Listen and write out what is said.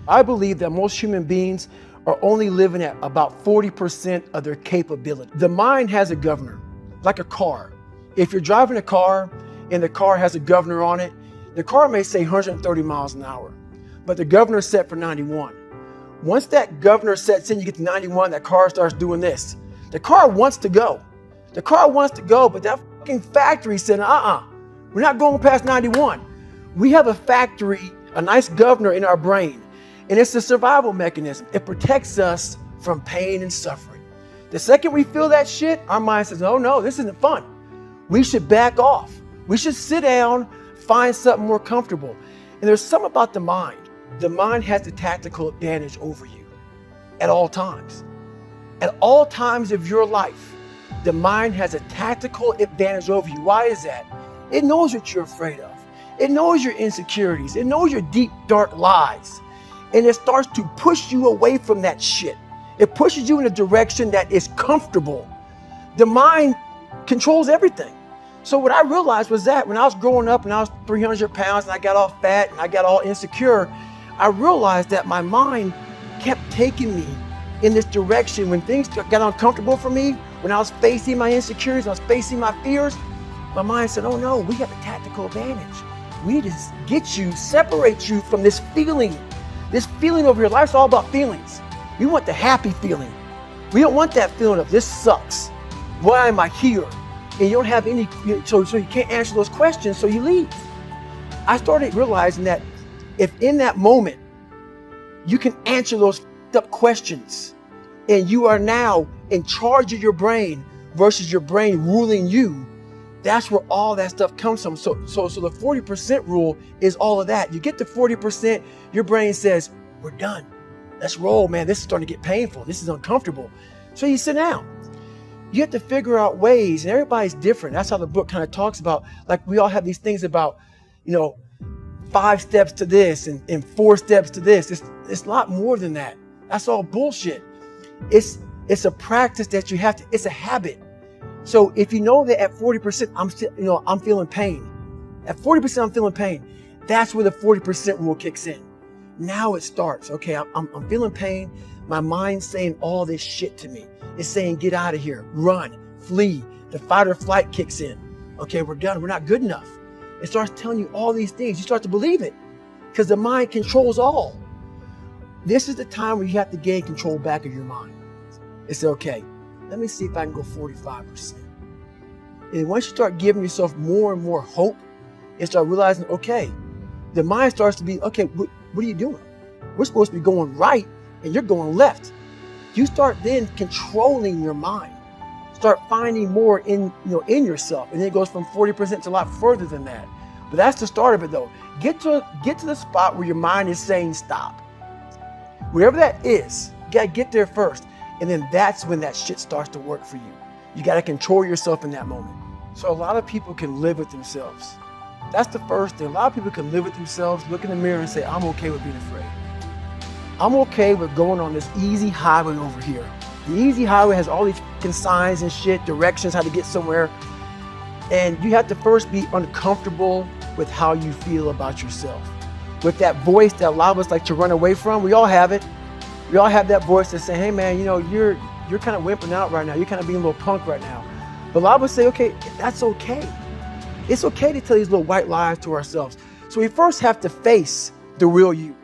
I believe that most human beings are only living at about 40% of their capability. The mind has a governor, like a car. If you're driving a car and the car has a governor on it, the car may say 130 miles an hour, but the governor is set for 91. Once that governor sets in, you get to 91, that car starts doing this. The car wants to go. The car wants to go, but that fucking factory said, we're not going past 91. We have a factory, a nice governor in our brain, and it's a survival mechanism. It protects us from pain and suffering. The second we feel that shit, our mind says, oh no, this isn't fun. We should back off. We should sit down, find something more comfortable. And there's something about the mind. The mind has the tactical advantage over you at all times. At all times of your life, the mind has a tactical advantage over you. Why is that? It knows what you're afraid of. It knows your insecurities. It knows your deep, dark lies. And it starts to push you away from that shit. It pushes you in a direction that is comfortable. The mind controls everything. So what I realized was that when I was growing up and I was 300 pounds and I got all fat and I got all insecure, I realized that my mind kept taking me in this direction. When things got uncomfortable for me, when I was facing my insecurities, I was facing my fears, my mind said, oh no, we have a tactical advantage. We need to get you, separate you from this feeling over here. Life's all about feelings. We want the happy feeling. We don't want that feeling of this sucks. Why am I here? And you don't have any, so you can't answer those questions, so you leave. I started realizing that if in that moment you can answer those up questions and you are now in charge of your brain versus your brain ruling you, that's where all that stuff comes from. So the 40% rule is all of that. You get to 40%, your brain says, we're done. Let's roll, man. This is starting to get painful. This is uncomfortable. So you sit down. You have to figure out ways, and everybody's different. That's how the book kind of talks about, like we all have these things about, 5 steps to this and 4 steps to this. It's a lot more than that. That's all bullshit. It's a practice that you have to, it's a habit. So if you know that at 40%, I'm feeling pain. At 40%, I'm feeling pain. That's where the 40% rule kicks in. Now it starts. Okay, I'm feeling pain. My mind's saying all this shit to me. It's saying, get out of here, run, flee. The fight or flight kicks in. Okay, we're done. We're not good enough. It starts telling you all these things. You start to believe it because the mind controls all. This is the time where you have to gain control back of your mind. It's okay. Let me see if I can go 45%. And once you start giving yourself more and more hope, and start realizing, okay, the mind starts to be, okay, what are you doing? We're supposed to be going right and you're going left. You start then controlling your mind. Start finding more in yourself. And then it goes from 40% to a lot further than that. But that's the start of it though. Get to the spot where your mind is saying stop. Wherever that is, you gotta get there first. And then that's when that shit starts to work for you. You gotta control yourself in that moment. So a lot of people can live with themselves. That's the first thing. A lot of people can live with themselves, look in the mirror and say, I'm okay with being afraid. I'm okay with going on this easy highway over here. The easy highway has all these fucking signs and shit, directions, how to get somewhere. And you have to first be uncomfortable with how you feel about yourself. With that voice that a lot of us like to run away from, we all have it. We all have that voice that say, hey man, you're kind of wimping out right now. You're kind of being a little punk right now. But a lot of us say, okay, that's okay. It's okay to tell these little white lies to ourselves. So we first have to face the real you.